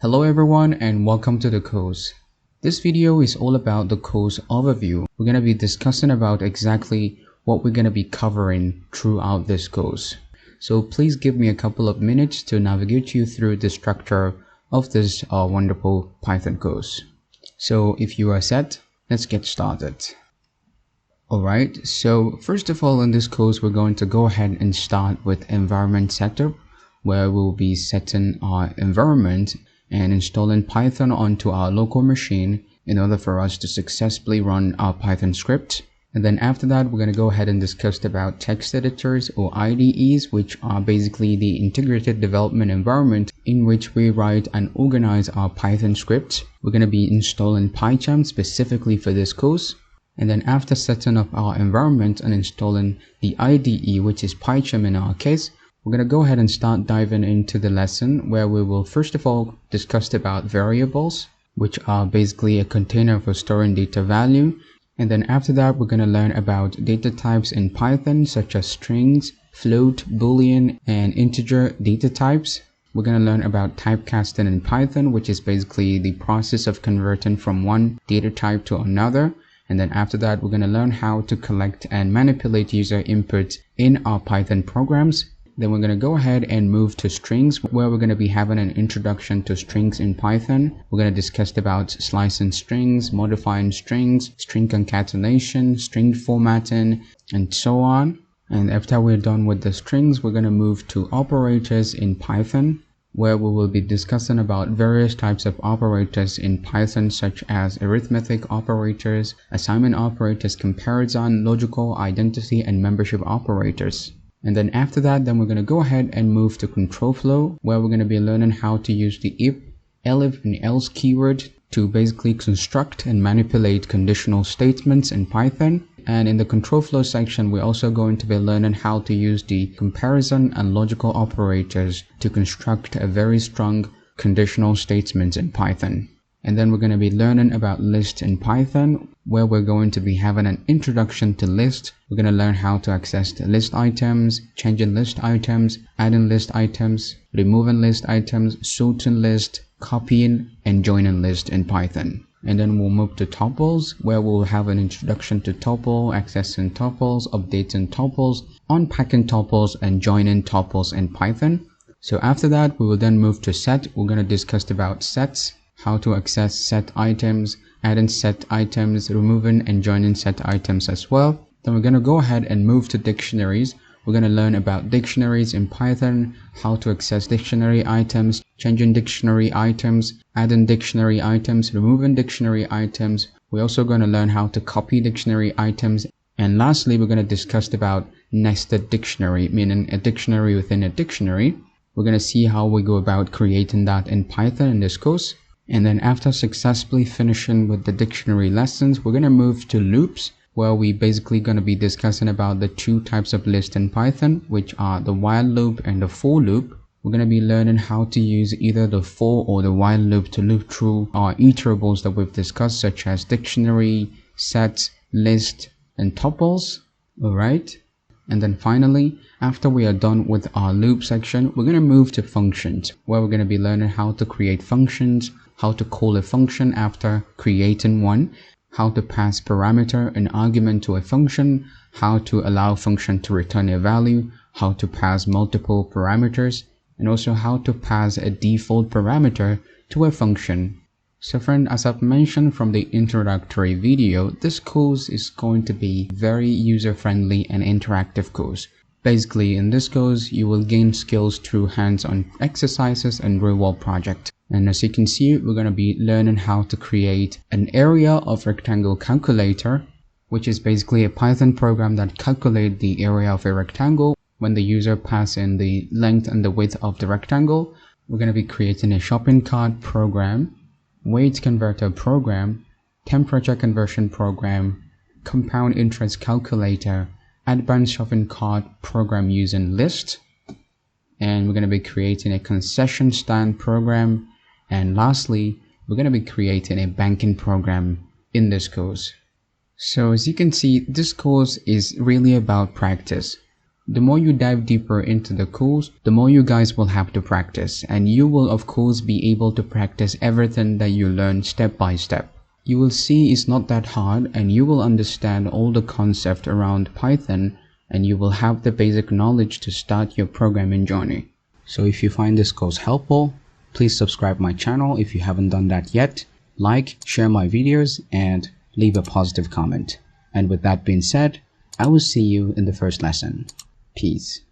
Hello everyone and welcome to the course. This video is all about the course overview. We're going to be discussing about exactly what we're going to be covering throughout this course. So please give me a couple of minutes to navigate you through the structure of this wonderful Python course. So if you are set, let's get started. Alright, so first of all in this course we're going to go ahead and start with environment setup, where we'll be setting our environment and installing Python onto our local machine in order for us to successfully run our Python script. And then after that, we're going to go ahead and discuss about text editors or IDEs, which are basically the integrated development environment in which we write and organize our Python scripts. We're going to be installing PyCharm specifically for this course. And then after setting up our environment and installing the IDE, which is PyCharm in our case, we're going to go ahead and start diving into the lesson where we will first of all discuss about variables, which are basically a container for storing data value. And then after that, we're going to learn about data types in Python, such as strings, float, boolean, and integer data types. We're going to learn about typecasting in Python, which is basically the process of converting from one data type to another. And then after that, we're going to learn how to collect and manipulate user input in our Python programs. Then we're going to go ahead and move to strings, where we're going to be having an introduction to strings in Python. We're going to discuss about slicing strings, modifying strings, string concatenation, string formatting, and so on. And after we're done with the strings, we're going to move to operators in Python, where we will be discussing about various types of operators in Python, such as arithmetic operators, assignment operators, comparison, logical, identity, and membership operators. And then after that, we're going to go ahead and move to control flow, where we're going to be learning how to use the if, elif, and else keyword to basically construct and manipulate conditional statements in Python. And in the control flow section, we're also going to be learning how to use the comparison and logical operators to construct a very strong conditional statements in Python. And then we're going to be learning about list in Python, where we're going to be having an introduction to list. We're going to learn how to access the list items, changing list items, adding list items, removing list items, sorting list, copying, and joining list in Python. And then we'll move to tuples, where we'll have an introduction to tuple, accessing tuples, updating tuples, unpacking tuples, and joining tuples in Python. So after that, we will then move to set. We're going to discuss about sets, how to access set items, adding set items, removing and joining set items as well. Then we're going to go ahead and move to dictionaries. We're going to learn about dictionaries in Python, how to access dictionary items, changing dictionary items, adding dictionary items, removing dictionary items. We're also going to learn how to copy dictionary items. And lastly, we're going to discuss about nested dictionary, meaning a dictionary within a dictionary. We're going to see how we go about creating that in Python in this course. And then after successfully finishing with the dictionary lessons, we're going to move to loops, where we basically going to be discussing about the two types of list in Python, which are the while loop and the for loop. We're going to be learning how to use either the for or the while loop to loop through our iterables that we've discussed, such as dictionary, set, list, and tuples. Alright. And then finally, after we are done with our loop section, we're going to move to functions, where we're going to be learning how to create functions, how to call a function after creating one, how to pass parameter and argument to a function, how to allow function to return a value, how to pass multiple parameters, and also how to pass a default parameter to a function. So friend, as I've mentioned from the introductory video, this course is going to be very user-friendly and interactive course. Basically, in this course, you will gain skills through hands-on exercises and real-world projects. And as you can see, we're going to be learning how to create an area of rectangle calculator, which is basically a Python program that calculates the area of a rectangle when the user passes in the length and the width of the rectangle. We're going to be creating a shopping cart program, weight converter program, temperature conversion program, compound interest calculator, advanced shopping cart program using list, and we're going to be creating a concession stand program. And lastly, we're going to be creating a banking program in this course. So as you can see, this course is really about practice. The more you dive deeper into the course, the more you guys will have to practice, and you will of course be able to practice everything that you learn step by step. You will see it's not that hard, and you will understand all the concept around Python, and you will have the basic knowledge to start your programming journey. So if you find this course helpful, please subscribe my channel if you haven't done that yet, like, share my videos, and leave a positive comment. And with that being said, I will see you in the first lesson. Peace.